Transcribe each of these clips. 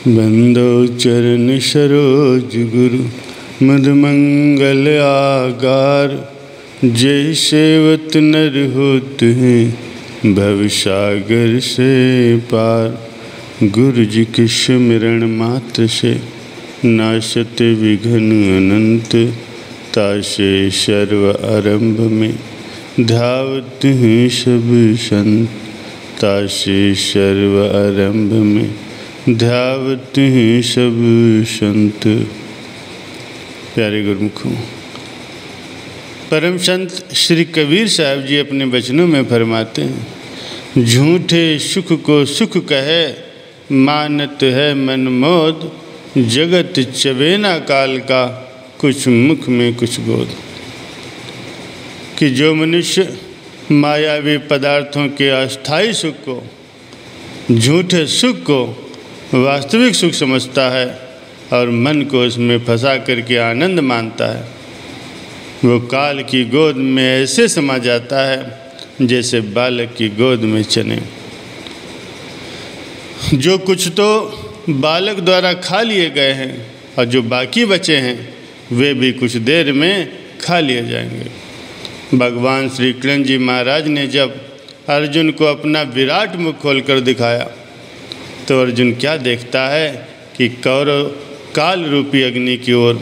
बंदो चरण सरोज गुरु मदमंगल आगार। जय सेवत नर होत हैं भव सागर से पार। गुरु जी के स्मरण मात्र से नाशत विघ्न अनंत। तासे सर्व आरंभ में धावत हैं सब संत। तासे सर्व आरंभ में धावत हैं सब संत। प्यारे गुरुमुखों, परम संत श्री कबीर साहब जी अपने वचनों में फरमाते हैं, झूठे सुख को सुख कहे मानत है मन मोद। जगत चबेना काल का कुछ मुख में कुछ गोद। कि जो मनुष्य मायावी पदार्थों के अस्थायी सुख को, झूठे सुख को वास्तविक सुख समझता है और मन को उसमें फंसा करके आनंद मानता है, वो काल की गोद में ऐसे समा जाता है जैसे बालक की गोद में चने। जो कुछ तो बालक द्वारा खा लिए गए हैं और जो बाकी बचे हैं वे भी कुछ देर में खा लिए जाएंगे। भगवान श्री कृष्ण जी महाराज ने जब अर्जुन को अपना विराट मुख खोलकर दिखाया तो अर्जुन क्या देखता है कि कौरव काल रूपी अग्नि की ओर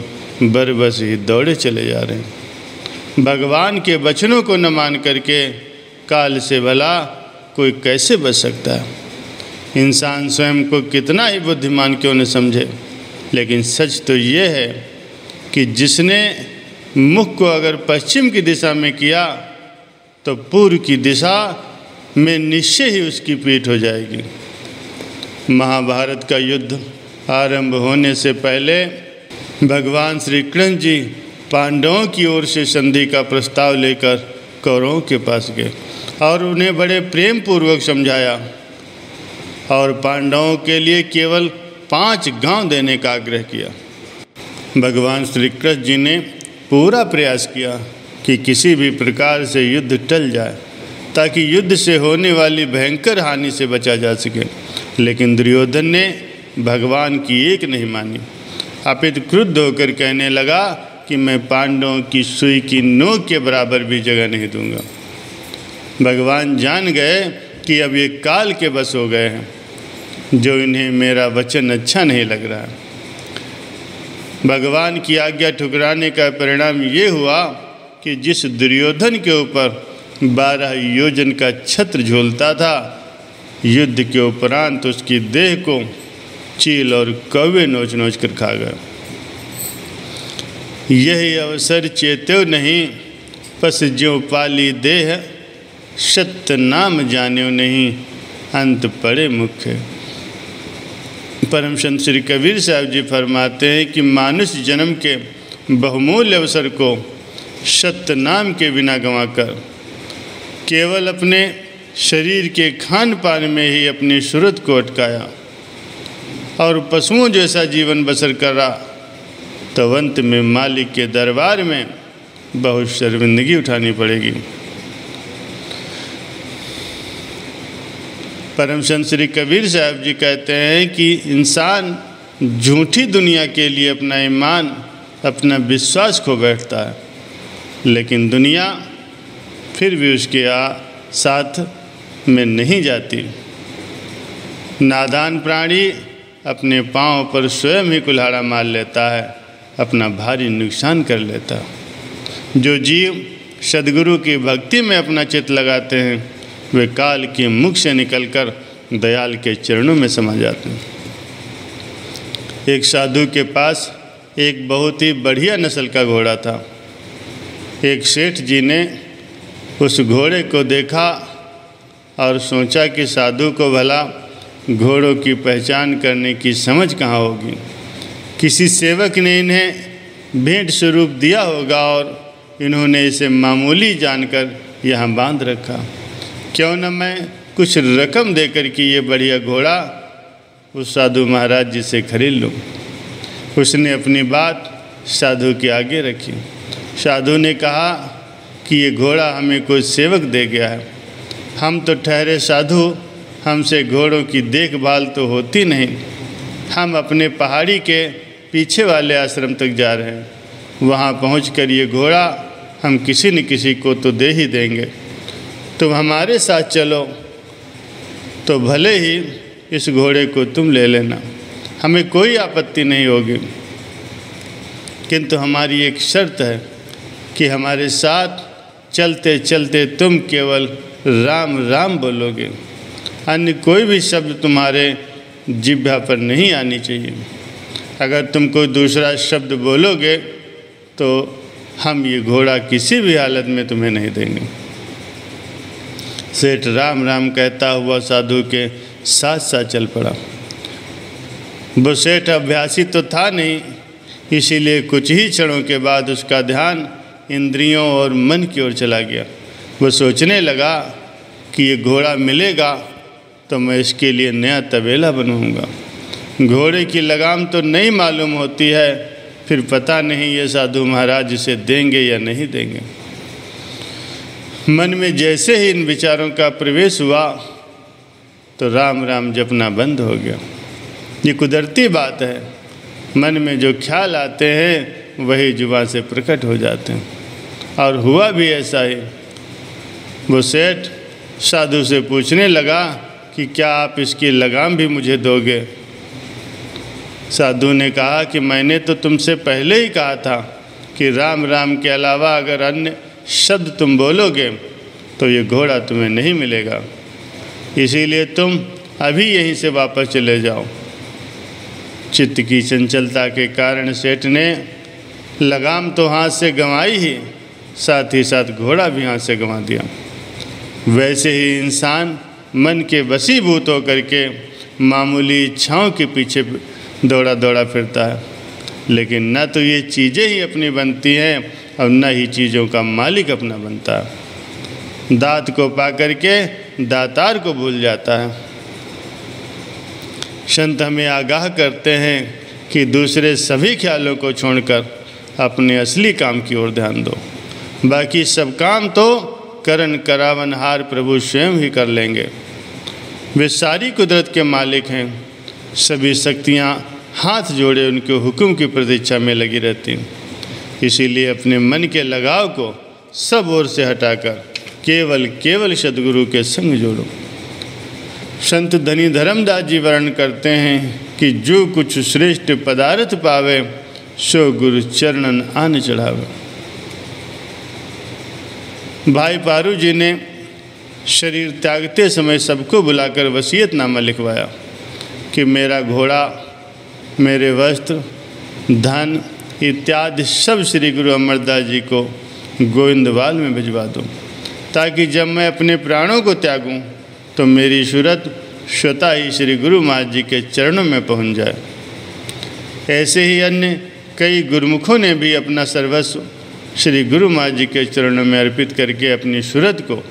बरबस ही दौड़े चले जा रहे हैं। भगवान के वचनों को न मान करके काल से भला कोई कैसे बच सकता है। इंसान स्वयं को कितना ही बुद्धिमान क्यों न समझे, लेकिन सच तो ये है कि जिसने मुख को अगर पश्चिम की दिशा में किया तो पूर्व की दिशा में निश्चय ही उसकी पीठ हो जाएगी। महाभारत का युद्ध आरंभ होने से पहले भगवान श्री कृष्ण जी पांडवों की ओर से संधि का प्रस्ताव लेकर कौरवों के पास गए और उन्हें बड़े प्रेम पूर्वक समझाया और पांडवों के लिए केवल 5 गांव देने का आग्रह किया। भगवान श्री कृष्ण जी ने पूरा प्रयास किया कि किसी भी प्रकार से युद्ध टल जाए ताकि युद्ध से होने वाली भयंकर हानि से बचा जा सके, लेकिन दुर्योधन ने भगवान की एक नहीं मानी। अपितु क्रुद्ध होकर कहने लगा कि मैं पांडवों की सुई की नोक के बराबर भी जगह नहीं दूंगा। भगवान जान गए कि अब ये काल के बस हो गए हैं, जो इन्हें मेरा वचन अच्छा नहीं लग रहा। भगवान की आज्ञा ठुकराने का परिणाम ये हुआ कि जिस दुर्योधन के ऊपर 12 योजन का छत्र झूलता था, युद्ध के उपरांत उसकी देह को चील और कौवे नोच नोच कर खा गए। यही अवसर चेत्यो नहीं, पस ज्यों पाली देह। सत्य नाम जान्यो नहीं, अंत पड़े मुख्य। परम संत श्री कबीर साहब जी फरमाते हैं कि मानुष्य जन्म के बहुमूल्य अवसर को सत्य नाम के बिना गंवाकर केवल अपने शरीर के खान पान में ही अपनी सूरत को अटकाया और पशुओं जैसा जीवन बसर कर रहा, तो अंत में मालिक के दरबार में बहुत शर्मिंदगी उठानी पड़ेगी। परम संत श्री कबीर साहब जी कहते हैं कि इंसान झूठी दुनिया के लिए अपना ईमान, अपना विश्वास खो बैठता है, लेकिन दुनिया फिर भी उसके साथ में नहीं जाती। नादान प्राणी अपने पांव पर स्वयं ही कुल्हाड़ा मार लेता है, अपना भारी नुकसान कर लेता। जो जीव सद्गुरु की भक्ति में अपना चित्त लगाते हैं वे काल के मुख से निकलकर दयाल के चरणों में समा जाते हैं। एक साधु के पास एक बहुत ही बढ़िया नस्ल का घोड़ा था। एक सेठ जी ने उस घोड़े को देखा और सोचा कि साधु को भला घोड़ों की पहचान करने की समझ कहाँ होगी। किसी सेवक ने इन्हें भेंट स्वरूप दिया होगा और इन्होंने इसे मामूली जानकर यहाँ बांध रखा। क्यों न मैं कुछ रकम देकर कि ये बढ़िया घोड़ा उस साधु महाराज जी से खरीद लूँ। उसने अपनी बात साधु के आगे रखी। साधु ने कहा कि ये घोड़ा हमें कोई सेवक दे गया है, हम तो ठहरे साधु, हमसे घोड़ों की देखभाल तो होती नहीं। हम अपने पहाड़ी के पीछे वाले आश्रम तक जा रहे हैं। वहाँ पहुंचकर ये घोड़ा हम किसी न किसी को तो दे ही देंगे। तुम हमारे साथ चलो तो भले ही इस घोड़े को तुम ले लेना, हमें कोई आपत्ति नहीं होगी, किंतु हमारी एक शर्त है कि हमारे साथ चलते चलते तुम केवल राम राम बोलोगे, अन्य कोई भी शब्द तुम्हारे जिह्वा पर नहीं आनी चाहिए। अगर तुम कोई दूसरा शब्द बोलोगे तो हम ये घोड़ा किसी भी हालत में तुम्हें नहीं देंगे। सेठ राम राम कहता हुआ साधु के साथ साथ चल पड़ा। वो सेठ अभ्यासी तो था नहीं, इसीलिए कुछ ही क्षणों के बाद उसका ध्यान इंद्रियों और मन की ओर चला गया। वो सोचने लगा कि ये घोड़ा मिलेगा तो मैं इसके लिए नया तबेला बनवाऊंगा। घोड़े की लगाम तो नहीं मालूम होती है, फिर पता नहीं ये साधु महाराज इसे देंगे या नहीं देंगे। मन में जैसे ही इन विचारों का प्रवेश हुआ तो राम राम जपना बंद हो गया। ये कुदरती बात है, मन में जो ख्याल आते हैं वही जुबान से प्रकट हो जाते हैं, और हुआ भी ऐसा ही। वो सेठ साधु से पूछने लगा कि क्या आप इसकी लगाम भी मुझे दोगे? साधु ने कहा कि मैंने तो तुमसे पहले ही कहा था कि राम राम के अलावा अगर अन्य शब्द तुम बोलोगे तो ये घोड़ा तुम्हें नहीं मिलेगा, इसीलिए तुम अभी यहीं से वापस चले जाओ। चित्त की चंचलता के कारण सेठ ने लगाम तो हाथ से गंवाई ही, साथ ही साथ घोड़ा भी हाथ से गंवा दिया। वैसे ही इंसान मन के वशीभूत होकर के मामूली इच्छाओं के पीछे दौड़ा दौड़ा फिरता है, लेकिन न तो ये चीज़ें ही अपनी बनती हैं और न ही चीज़ों का मालिक अपना बनता है। दात को पा करके दातार को भूल जाता है। संत हमें आगाह करते हैं कि दूसरे सभी ख्यालों को छोड़कर अपने असली काम की ओर ध्यान दो। बाकी सब काम तो करन करावनहार प्रभु स्वयं ही कर लेंगे। वे सारी कुदरत के मालिक हैं। सभी शक्तियाँ हाथ जोड़े उनके हुक्म की प्रतीक्षा में लगी रहती हैं। इसीलिए अपने मन के लगाव को सब ओर से हटाकर केवल सद्गुरु के संग जोड़ो। संत धनी धर्मदास जी वर्णन करते हैं कि जो कुछ श्रेष्ठ पदार्थ पावे सो गुरु चरणन आन चढ़ावे। भाई पारू जी ने शरीर त्यागते समय सबको बुलाकर वसीयतनामा लिखवाया कि मेरा घोड़ा, मेरे वस्त्र, धन इत्यादि सब श्री गुरु अमरदास जी को गोविंदवाल में भिजवा दूँ, ताकि जब मैं अपने प्राणों को त्यागूं तो मेरी सूरत स्वतः ही श्री गुरु महाराज जी के चरणों में पहुंच जाए। ऐसे ही अन्य कई गुरुमुखों ने भी अपना सर्वस्व श्री गुरु महाराज जी के चरणों में अर्पित करके अपनी सूरत को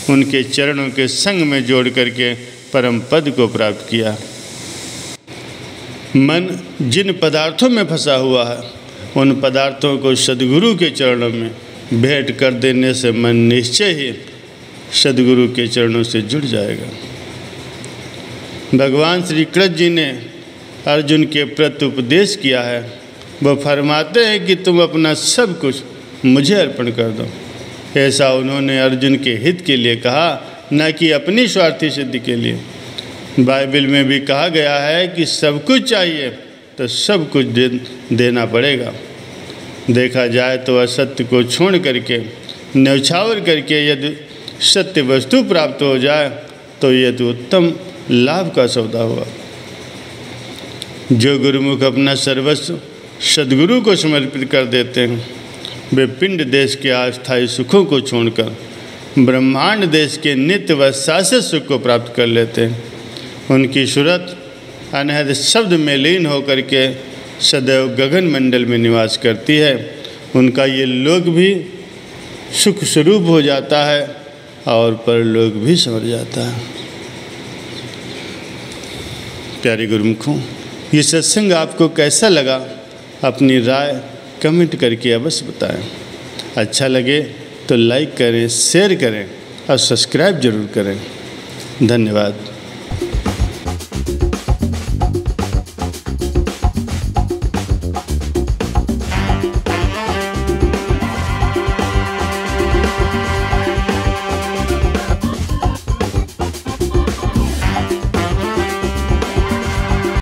उनके चरणों के संग में जोड़ करके परम पद को प्राप्त किया। मन जिन पदार्थों में फंसा हुआ है उन पदार्थों को सद्गुरु के चरणों में भेंट कर देने से मन निश्चय ही सद्गुरु के चरणों से जुड़ जाएगा। भगवान श्री कृष्ण जी ने अर्जुन के प्रति उपदेश किया है। वह फरमाते हैं कि तुम अपना सब कुछ मुझे अर्पण कर दो। ऐसा उन्होंने अर्जुन के हित के लिए कहा, न कि अपनी स्वार्थी सिद्धि के लिए। बाइबल में भी कहा गया है कि सब कुछ चाहिए तो सब कुछ देना पड़ेगा। देखा जाए तो असत्य को छोड़ करके न्यौछावर करके यदि सत्य वस्तु प्राप्त हो जाए तो यह तो उत्तम लाभ का सौदा हुआ। जो गुरुमुख अपना सर्वस्व सद्गुरु को समर्पित कर देते हैं वे पिंड देश के अस्थायी सुखों को छोड़कर ब्रह्मांड देश के नित्य व शाश्वत सुख को प्राप्त कर लेते हैं। उनकी सूरत अनहद शब्द में लीन होकर के सदैव गगन मंडल में निवास करती है। उनका ये लोक भी सुख स्वरूप हो जाता है और परलोक भी संवर जाता है। प्यारे गुरुमुखों, ये सत्संग आपको कैसा लगा अपनी राय कमेंट करके अवश्य बताएं। अच्छा लगे तो लाइक करें, शेयर करें और सब्सक्राइब जरूर करें। धन्यवाद।